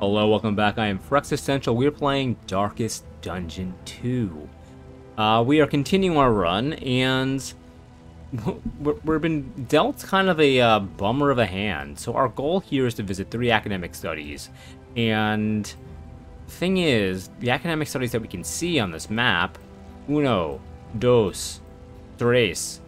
Hello, welcome back. I am Essential. We're playing Darkest Dungeon 2. We are continuing our run, and we've been dealt kind of a bummer of a hand. So our goal here is to visit 3 academic studies. And the thing is, the academic studies that we can see on this map, uno, dos, tres,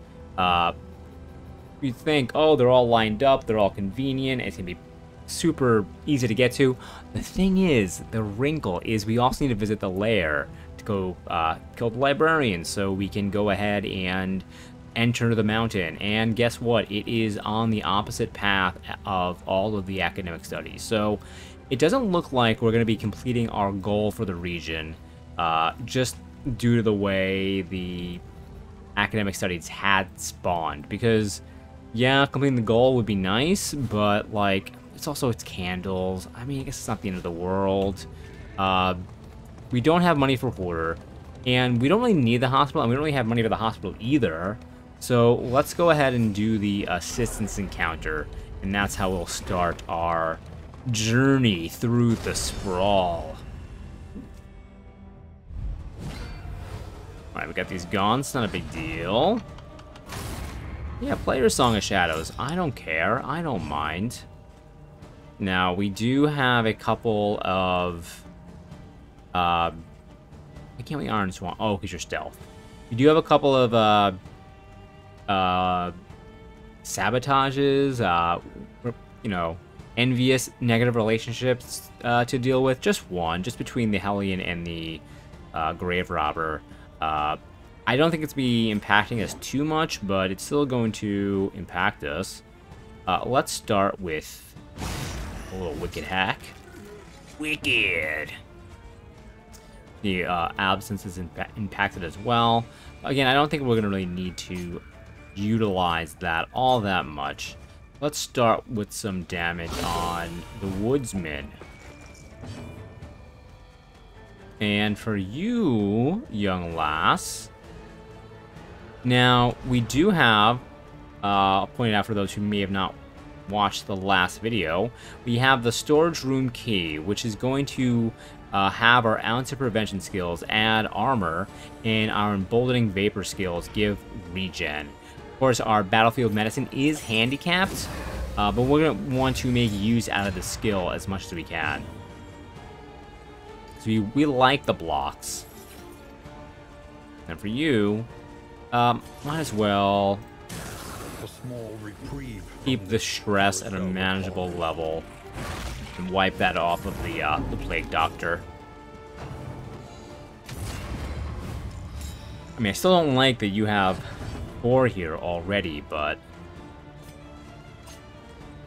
you think, oh, they're all lined up, they're all convenient, it's going to be super easy to get to. The thing is, the wrinkle is we also need to visit the lair to go kill the librarian so we can go ahead and enter the mountain. And guess what? It is on the opposite path of all of the academic studies. So it doesn't look like we're going to be completing our goal for the region just due to the way the academic studies had spawned. Because, yeah, completing the goal would be nice, but, like, it's candles. I mean, I guess it's not the end of the world. We don't have money for Hoarder, and we don't really need the hospital, and we don't really have money for the hospital either. So let's go ahead and do the assistance encounter, and that's how we'll start our journey through the sprawl. Alright, we got these gaunts, not a big deal. Yeah, play your Song of Shadows. I don't care. I don't mind. Now, we do have a couple of... why can't we Iron Swan? Oh, because you're stealth. We do have a couple of sabotages, you know, envious negative relationships to deal with. Just one, just between the Hellion and the Grave Robber. I don't think it's be impacting us too much, but it's still going to impact us. Let's start with a little wicked hack. Wicked! The absence is impacted as well. Again, I don't think we're going to really need to utilize that all that much. Let's start with some damage on the Woodsman. And for you, young lass, now we do have, I'll point it out for those who may have not watched the last video, we have the storage room key, which is going to have our ounce of prevention skills add armor, and our emboldening vapor skills give regen. Of course, our battlefield medicine is handicapped, but we're going to want to make use out of the skill as much as we can. So we like the blocks. And for you, might as well a small reprieve. Keep the stress at a manageable level and wipe that off of the Plague Doctor. I mean, I still don't like that you have 4 here already, but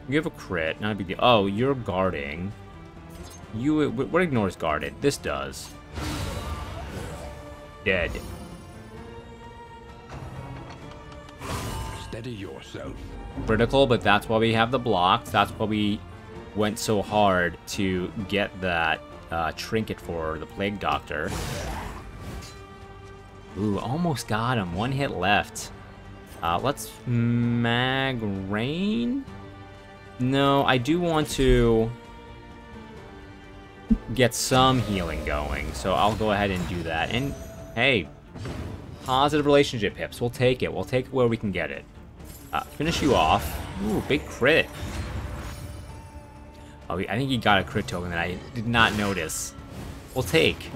you have a crit, not a big deal. Oh, you're guarding. What ignores guarded? This does. Dead. Steady yourself. Critical, but that's why we have the blocks. That's why we went so hard to get that trinket for the Plague Doctor. Ooh, almost got him. 1 hit left. Let's mag rain. No, I do want to get some healing going, so I'll go ahead and do that. And hey, positive relationship hips. We'll take it. We'll take it where we can get it. Finish you off. Ooh, big crit. Oh, I think he got a crit token that I did not notice. We'll take.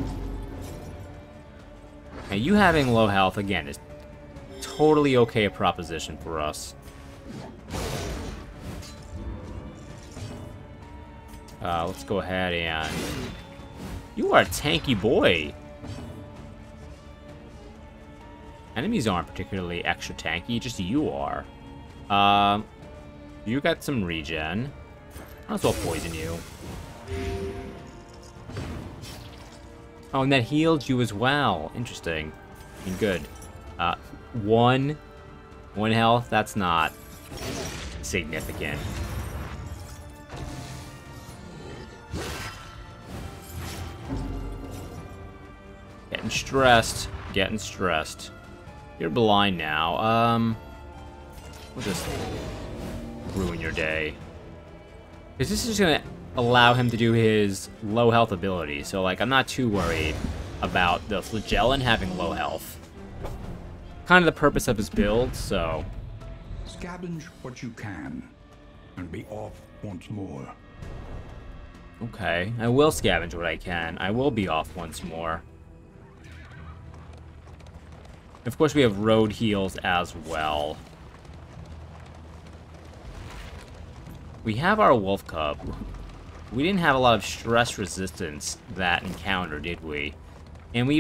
Now, you having low health, again, is totally okay proposition for us. Let's go ahead and... You are a tanky boy. Enemies aren't particularly extra tanky, just you are. You got some regen. Might as well poison you. Oh, and that healed you as well. Interesting. I mean, good. 1 health, that's not significant. Getting stressed. Getting stressed. You're blind now. We'll just ruin your day. Because this is gonna allow him to do his low health ability. So, like, I'm not too worried about the Flagellan having low health. Kind of the purpose of his build, so... Scavenge what you can, and be off once more. Okay, I will scavenge what I can. I will be off once more. Of course, we have road heals as well. We have our wolf cub. We didn't have a lot of stress resistance that encounter, did we? And we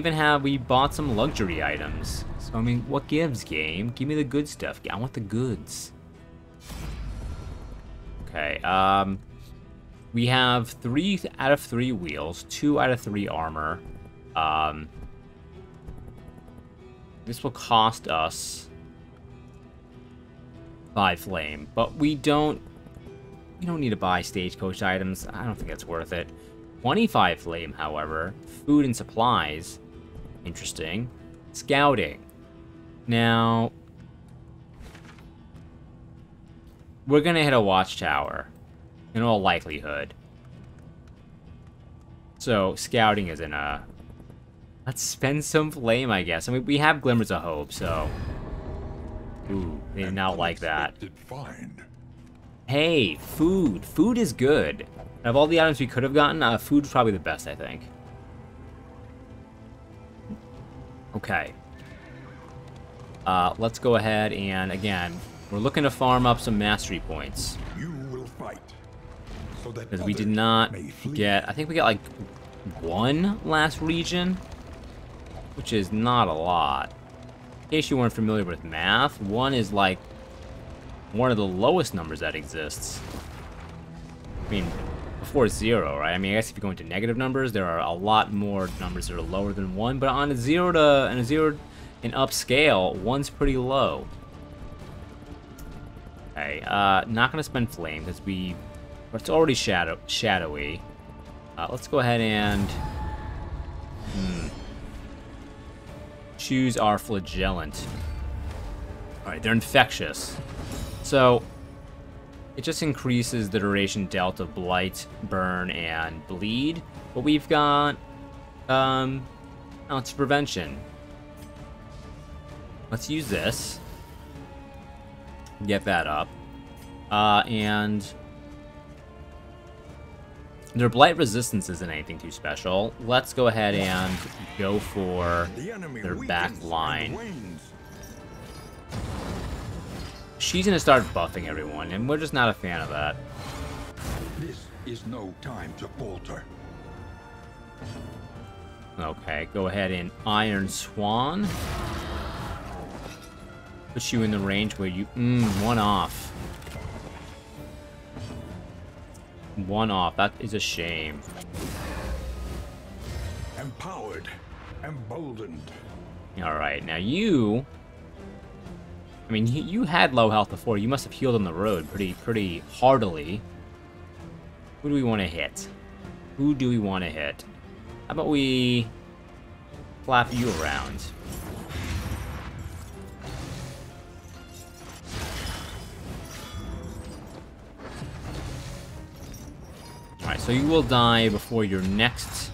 bought some luxury items. So, I mean, what gives, game? Give me the good stuff. I want the goods. Okay, we have 3 out of 3 wheels, 2 out of 3 armor. This will cost us 5 flame, but we don't need to buy stagecoach items. I don't think that's worth it. 25 flame, however. Food and supplies. Interesting. Scouting. Now, we're gonna hit a watchtower, in all likelihood. So, scouting isn't a... Let's spend some flame, I guess. I mean, we have glimmers of hope, so... Ooh, they did not like that. Find. Hey, food. Food is good. Out of all the items we could have gotten, food's probably the best, I think. Okay. Let's go ahead and, again, we're looking to farm up some mastery points. You will fight. So that because we did not get... I think we got, like, 1 last region, which is not a lot. In case you weren't familiar with math, 1 is, like, one of the lowest numbers that exists. I mean, before 0, right? I mean, I guess if you go into negative numbers, there are a lot more numbers that are lower than 1, but on a 0 and up scale, 1's pretty low. Okay, not gonna spend flame because it's already shadowy. Let's go ahead and choose our flagellant. All right, they're infectious. So, it just increases the duration dealt of blight, burn, and bleed. But we've got, it's prevention. Let's use this. Get that up. And their blight resistance isn't anything too special. Let's go ahead and go for their back line. She's gonna start buffing everyone, and we're just not a fan of that. This is no time to falter. Okay, go ahead and Iron Swan. Put you in the range where you... 1 off. 1 off. That is a shame. Empowered. Emboldened. Alright, now you... I mean, you had low health before. You must have healed on the road pretty heartily. Who do we want to hit? Who do we want to hit? How about we flap you around? Alright, so you will die before your next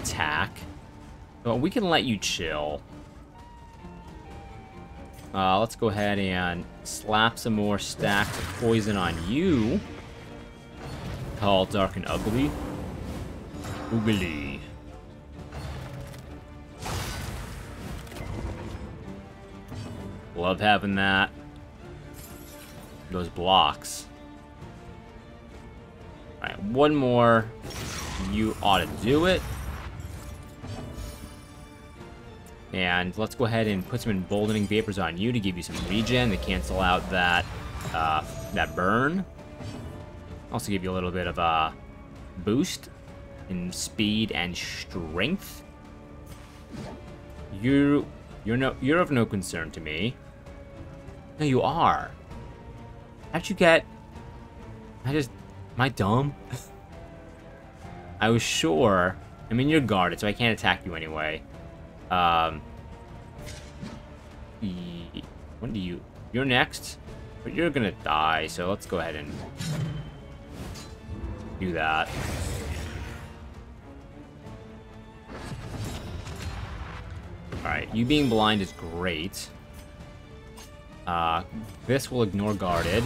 attack. But we can let you chill. Let's go ahead and slap some more stacks of poison on you. Tall, dark, and ugly. Oogly. Love having that. Those blocks. Alright, 1 more. You ought to do it. And let's go ahead and put some emboldening vapors on you to give you some regen to cancel out that that burn. Also give you a little bit of a boost in speed and strength. You're of no concern to me. No, you are. How'd you get... Am I dumb? I was sure. I mean, you're guarded, so I can't attack you anyway. When do you... You're next, but you're gonna die, so let's go ahead and... do that. Alright, you being blind is great. This will ignore guarded.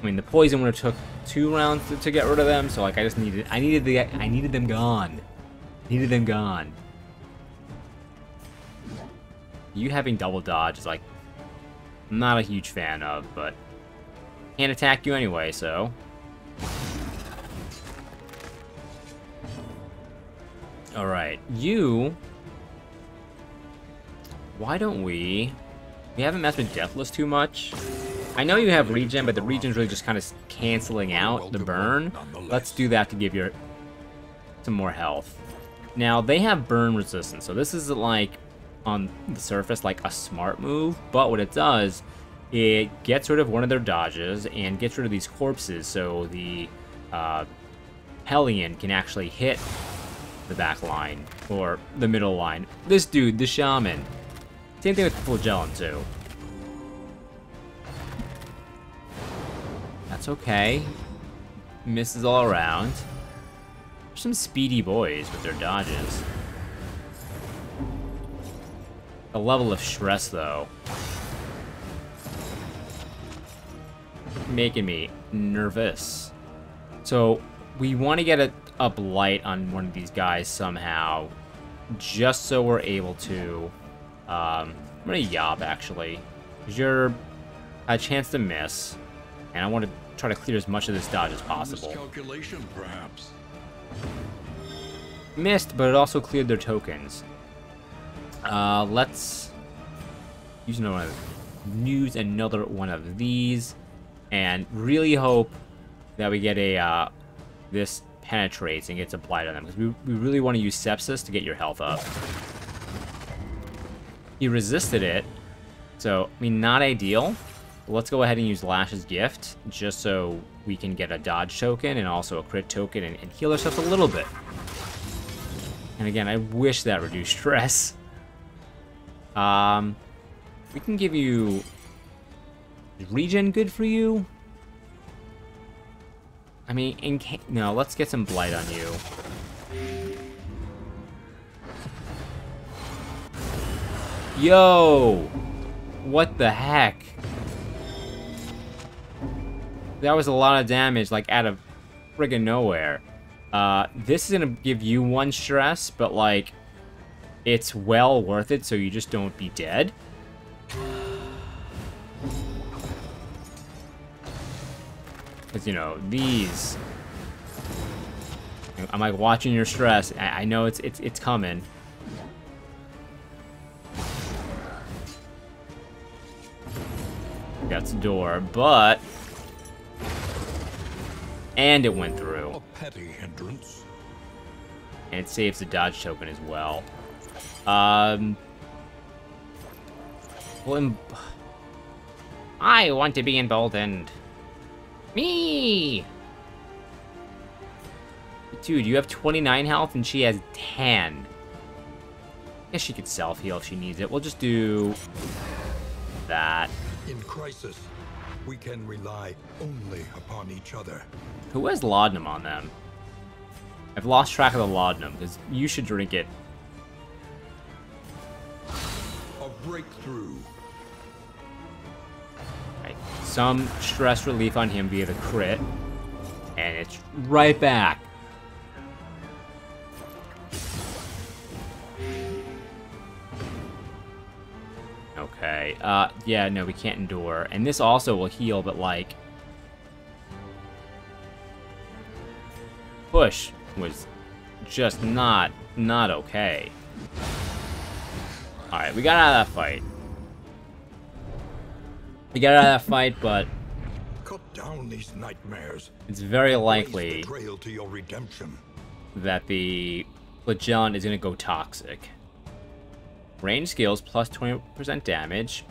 I mean, the poison would have took 2 rounds to get rid of them, so like I needed them gone. Needed them gone. You having double dodge is like not a huge fan of, but can't attack you anyway, so. Alright, you. Why don't we haven't messed with Deathless too much. I know you have regen, but the regen's really just kind of canceling out the burn. Let's do that to give you some more health. Now, they have burn resistance, so this isn't like, on the surface, like a smart move, but what it does, it gets rid of one of their dodges and gets rid of these corpses, so the Hellion can actually hit the back line, or the middle line. This dude, the Shaman. Same thing with Flagellum, too. That's okay. Misses all around. There's some speedy boys with their dodges. The level of stress, though, making me nervous. So we want to get a blight on one of these guys somehow, just so we're able to. I'm gonna yob actually, because you're a chance to miss, and I want to try to clear as much of this dodge as possible. Miscalculation, perhaps. Missed, but it also cleared their tokens. Let's use another one of these, and really hope that we get a this penetrates and gets a blight on them, because we really want to use sepsis to get your health up. He resisted it, so I mean, not ideal. Let's go ahead and use Lash's Gift, just so we can get a dodge token and also a crit token and heal ourselves a little bit. And again, I wish that reduced stress. We can give you... Is regen good for you? I mean, no, let's get some blight on you. Yo! What the heck? That was a lot of damage, like, out of friggin' nowhere. This is gonna give you 1 stress, but, like, it's well worth it so you just don't be dead. Because, you know, these... I'm, like, watching your stress. I know it's coming. That's the door, but... And it went through. A petty hindrance. And it saves the dodge token as well. Well, I want to be emboldened. Me! Dude, you have 29 health and she has 10. I guess she could self-heal if she needs it. We'll just do... that. In crisis, we can rely only upon each other. Who has laudanum on them? I've lost track of the laudanum, because you should drink it. A breakthrough. Right. Some stress relief on him via the crit. And it's right back. Okay, yeah, no, we can't endure. And this also will heal, but, like... Push was just not okay. Alright, we got out of that fight. We got out of that fight, but... Cut down these nightmares. It's very likely The trail to your redemption. that the Flagellum is going to go toxic. Range skills plus 20% damage.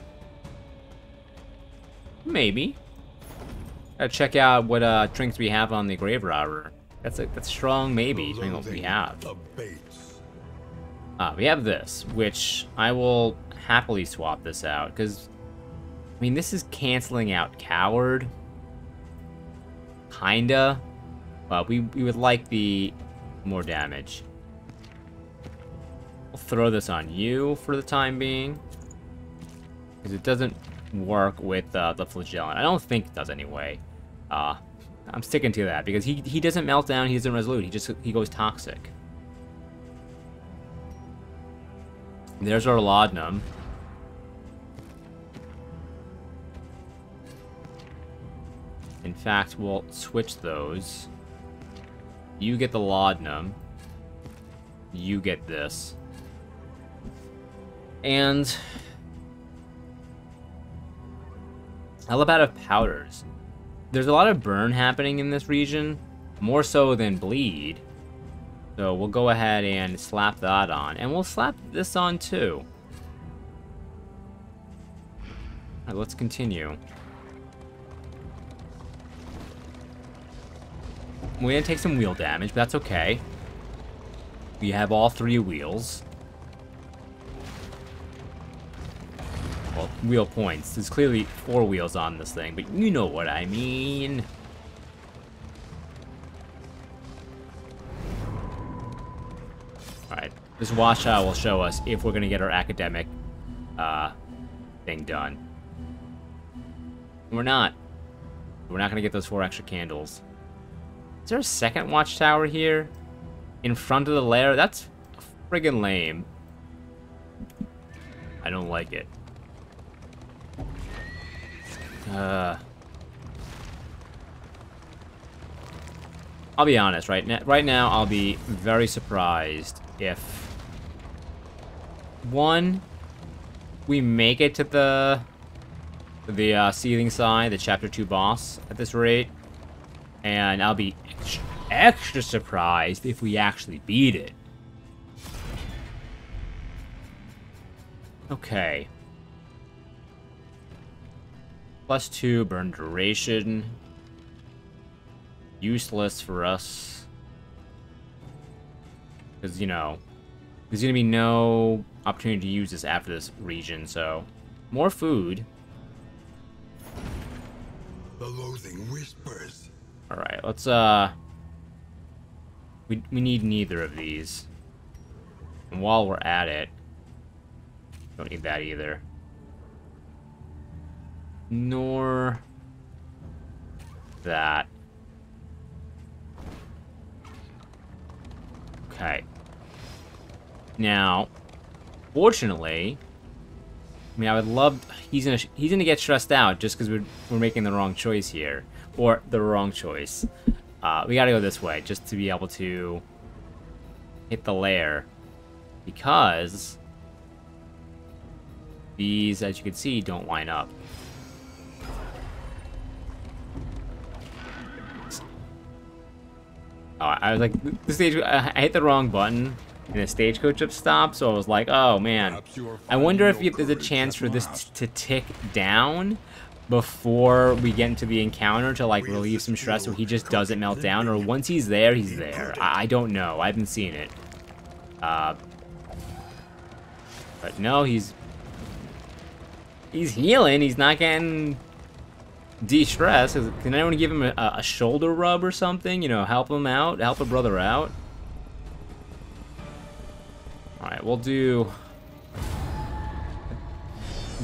Maybe. Gotta check out what drinks we have on the Grave Robber. That's strong maybe, depending on what we have. We have this, which I will happily swap this out, because, I mean, this is canceling out Coward. kinda, but we would like the more damage. We'll throw this on you for the time being, because it doesn't work with the flagellant. I don't think it does anyway. I'm sticking to that because he doesn't melt down. He doesn't resolute. He goes toxic. There's our laudanum. In fact, we'll switch those. You get the laudanum. You get this. And how about of powders? There's a lot of burn happening in this region, more so than bleed. So we'll go ahead and slap that on, and we'll slap this on too. Alright, let's continue. We're gonna take some wheel damage, but that's okay. We have all 3 wheels. Well, wheel points. There's clearly 4 wheels on this thing, but you know what I mean. Alright, this watchtower will show us if we're gonna get our academic thing done. We're not. We're not gonna get those 4 extra candles. Is there a second watchtower here? In front of the lair? That's friggin' lame. I don't like it. I'll be honest, right now I'll be very surprised if 1, we make it to the seething side, the chapter 2 boss at this rate, and I'll be extra surprised if we actually beat it. Okay. +2 burn duration. Useless for us. Because, you know, there's going to be no opportunity to use this after this region, so more food. The loathing whispers. Alright, let's, we need neither of these. And while we're at it, don't need that either. Nor that. Okay. Now, fortunately, I mean, I would love. He's gonna get stressed out just because we're making the wrong choice here, or the wrong choice. We gotta go this way just to be able to hit the lair, because these, as you can see, don't line up. Oh, I was like, the stage. I hit the wrong button, and the stagecoach up stopped. So I was like, oh man, I wonder if there's a chance for this to tick down before we get into the encounter to like relieve some stress, so he just doesn't melt down, or once he's there, he's there. I don't know. I haven't seen it. But no, he's healing. He's not getting de-stress. Can anyone give him a shoulder rub or something? You know, help him out, help a brother out. Alright, we'll do, at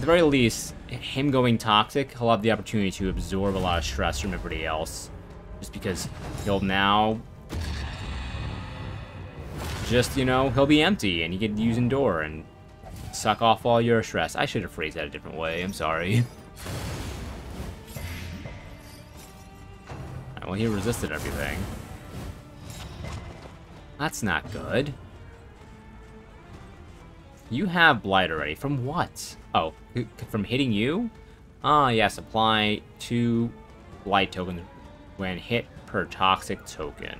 the very least, him going toxic, he'll have the opportunity to absorb a lot of stress from everybody else. Just because he'll now, just, you know, he'll be empty and he can use Endure and suck off all your stress. I should have phrased that a different way, I'm sorry. Well, he resisted everything. That's not good. You have Blight already. From what? Oh, from hitting you? Ah, yes. Apply 2 Blight tokens when hit per toxic token.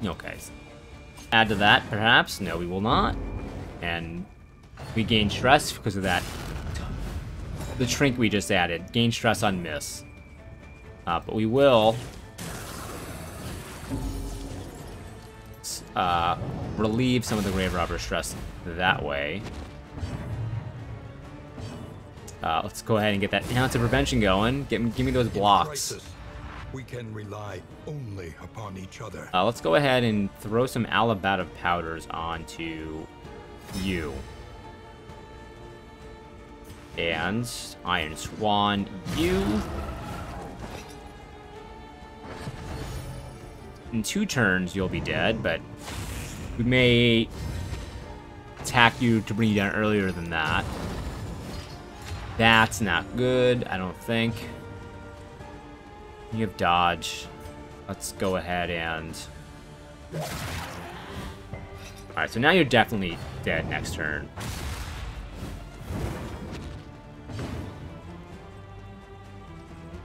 Okay. Add to that, perhaps? No, we will not. And we gain stress because of that. The shrink we just added. Gain stress on miss. But we will relieve some of the grave robber stress that way. Let's go ahead and get that ounce of prevention going. Give me those blocks. We can rely only upon each other. Let's go ahead and throw some Alabata powders onto you. And Iron Swan, you. In 2 turns, you'll be dead, but we may attack you to bring you down earlier than that. That's not good, I don't think. You have dodge. Let's go ahead and... Alright, so now you're definitely dead next turn.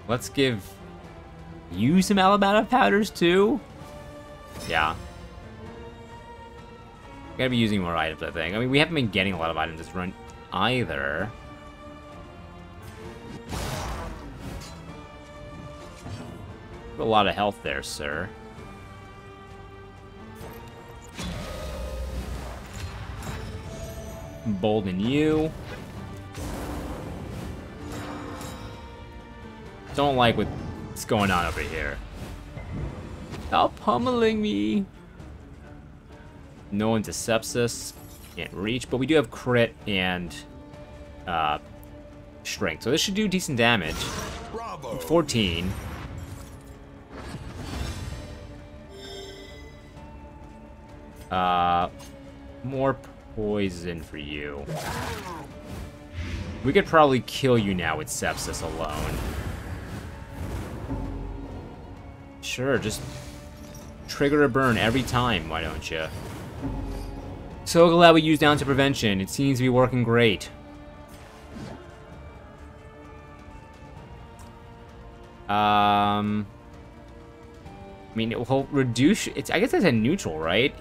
Let's give you some Alabata powders too. Yeah. Gotta be using more items, I think. I mean, we haven't been getting a lot of items this run either. A lot of health there, sir. Embolden you. Don't like what's going on over here. Stop pummeling me. No one's a sepsis. Can't reach, but we do have crit and strength. So this should do decent damage. Bravo. 14. More poison for you. We could probably kill you now with sepsis alone. Sure, just trigger a burn every time, why don't you? So glad we used down to prevention. It seems to be working great. I mean, it will reduce... I guess that's a neutral, right?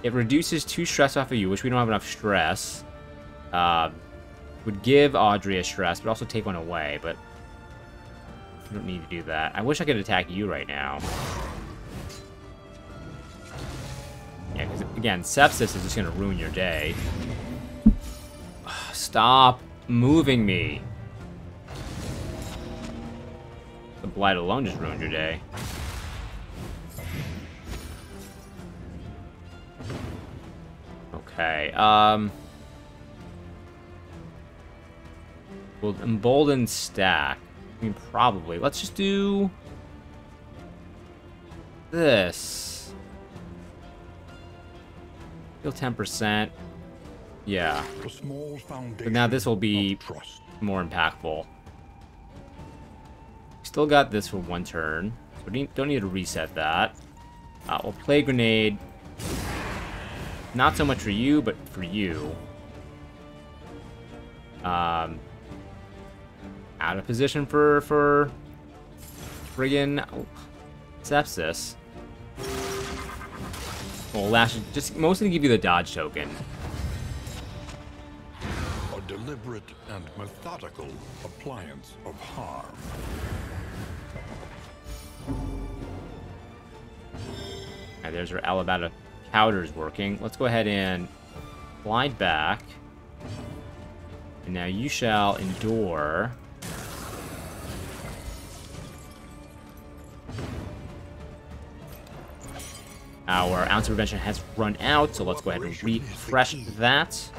It reduces 2 stress off of you, which we don't have enough stress. Would give Audrey a stress, but also take 1 away, but... we don't need to do that. I wish I could attack you right now. Yeah, because, again, sepsis is just going to ruin your day. Stop moving me. The blight alone just ruined your day. Okay, we'll embolden stack. I mean, probably. Let's just do this. Heal 10%. Yeah. A small foundation But now this will be of trust. more impactful. Still got this for 1 turn. So we don't need to reset that. We'll play grenade. Not so much for you, but for you. Out of position for friggin' sepsis. Well, Lash just mostly give you the dodge token. A deliberate and methodical appliance of harm. Alright, there's our Alabata powders working. Let's go ahead and glide back. And now you shall endure. Our ounce of prevention has run out, so let's go ahead and refresh that.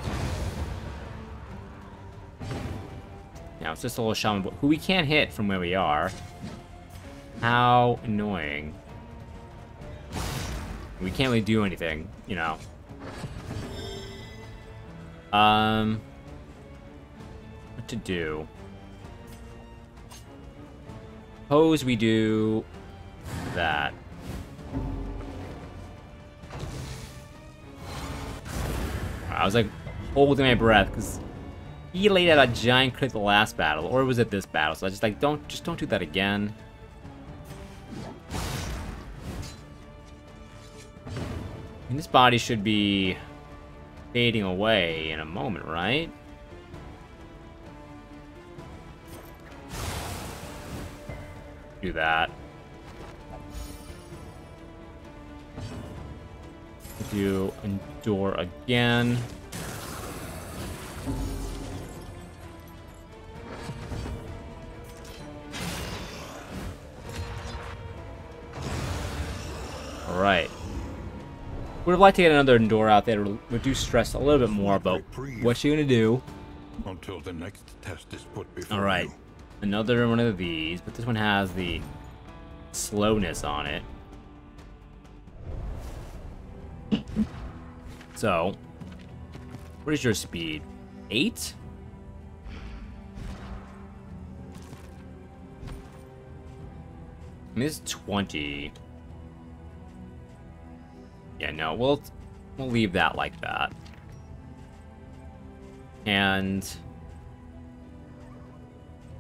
Now it's just a little shaman who we can't hit from where we are. How annoying. We can't really do anything, you know. What to do? Suppose we do that. I was like holding my breath because he laid out a giant crit the last battle, or was it this battle? So I just like don't do that again. And this body should be fading away in a moment, right? Do that. Do endure again. Alright. Would have liked to get another door out there to reduce stress a little bit more about what you're gonna do. Until the next test is put before Alright. you. Another one of these, but this one has the slowness on it. So, what is your speed? 8? I mean, this is 20. Yeah, no, we'll leave that like that. And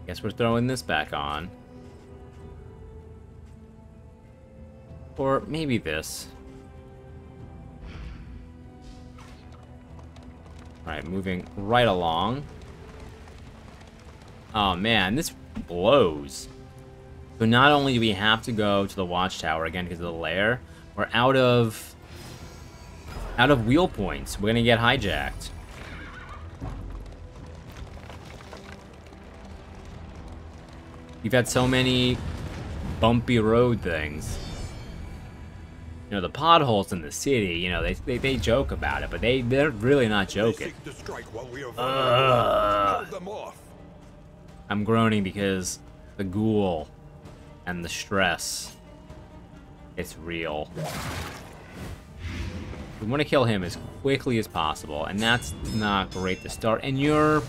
guess we're throwing this back on. Or maybe this. Alright, moving right along. Oh man, this blows. So not only do we have to go to the watchtower again because of the lair, we're out of wheel points. We're gonna get hijacked. You've had so many bumpy road things. You know, the potholes in the city, you know, they joke about it, but they're really not joking. I'm groaning because the ghoul and the stress, it's real. We want to kill him as quickly as possible, and that's not great to start. And you're...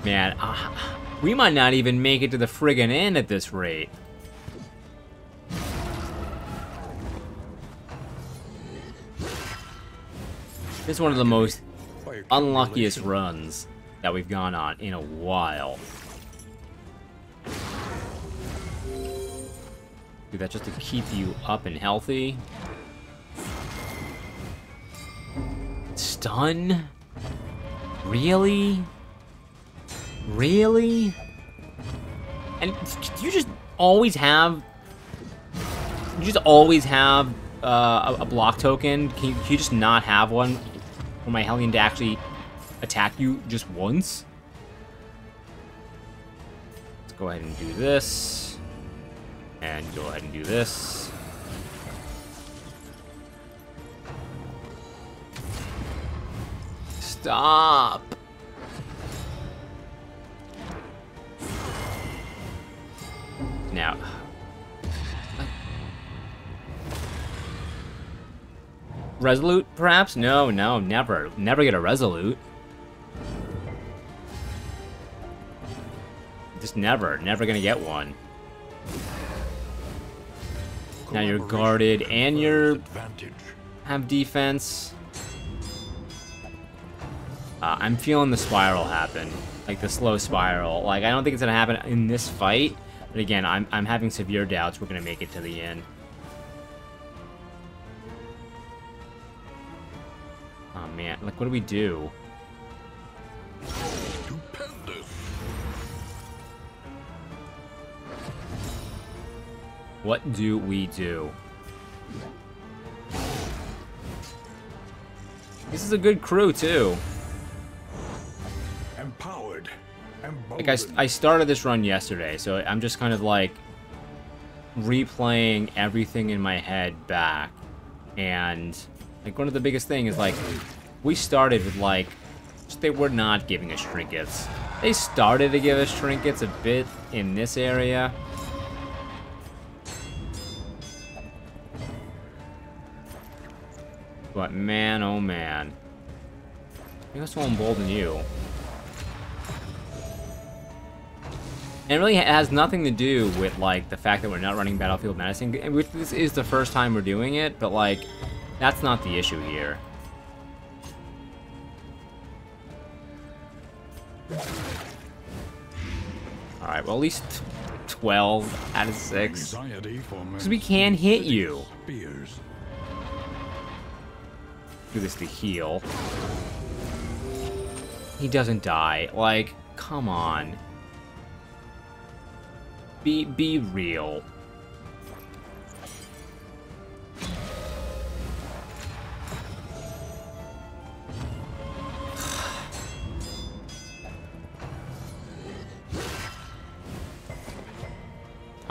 Man, we might not even make it to the friggin' end at this rate. This is one of the most unluckiest runs that we've gone on in a while. Do that just to keep you up and healthy. Stun? Really? Really? And you just always have... You just always have a block token? Can you just not have one for my Hellion to actually attack you just once? Let's go ahead and do this. And go ahead and do this. Stop! Now... Resolute, perhaps? No, never. Never get a resolute. Just never gonna get one. Now you're guarded and you're... have defense. I'm feeling the spiral happen. Like the slow spiral. Like, I don't think it's gonna happen in this fight. But again, I'm having severe doubts we're gonna make it to the end. Oh man, like what do we do? What do we do? This is a good crew too. Empowered. Like I started this run yesterday, so I'm just kind of like replaying everything in my head back. And like one of the biggest things is like we started with like they were not giving us trinkets. They started to give us trinkets a bit in this area. But man, oh man. I guess we'll embolden you. And it really has nothing to do with, like, the fact that we're not running Battlefield Medicine. This is the first time we're doing it, but, like, that's not the issue here. Alright, well, at least 12 out of 6. Because we can hit you. Do this to heal. He doesn't die. Like, come on. Be real.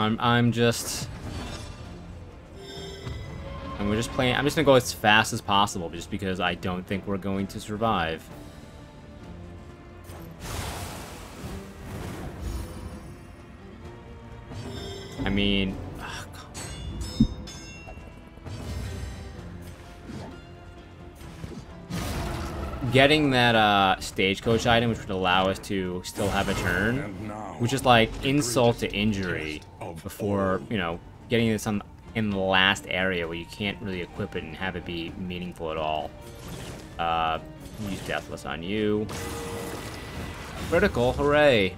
I'm just... And we're just playing... I'm just gonna go as fast as possible, just because I don't think we're going to survive. I mean... Getting that stagecoach item, which would allow us to still have a turn, which is like insult to injury before, you know, getting this in the last area where you can't really equip it and have it be meaningful at all. Use Deathless on you. Critical, hooray!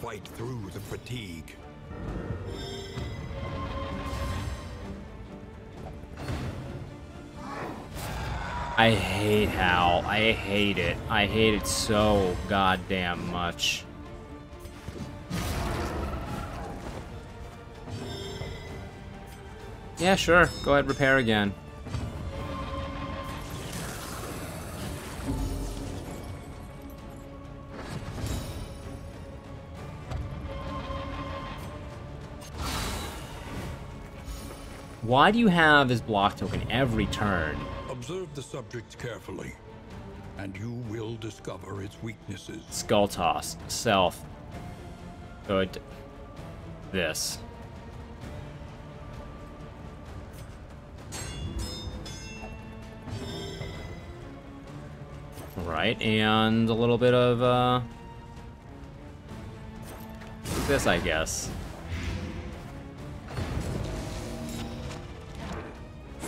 Fight through the fatigue. I hate Hal. I hate it. I hate it so goddamn much. Yeah, sure. Go ahead, repair again. Why do you have this block token every turn? Observe the subject carefully, and you will discover its weaknesses. Skull toss. Self. Good. This. Right, and a little bit of, this, I guess.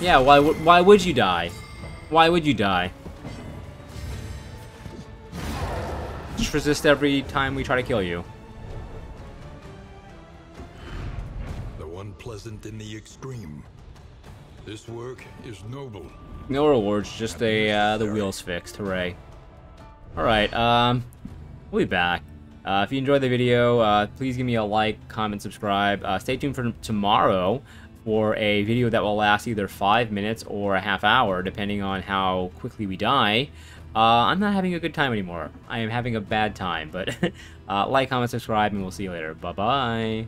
Yeah, why would you die? Why would you die? Just resist every time we try to kill you. Though unpleasant in the extreme, this work is noble. No rewards, just the wheels fixed. Hooray. Alright, we'll be back. If you enjoyed the video, please give me a like, comment, subscribe. Stay tuned for tomorrow for a video that will last either 5 minutes or a half hour, depending on how quickly we die. I'm not having a good time anymore. I am having a bad time, but like, comment, subscribe, and we'll see you later. Bye-bye.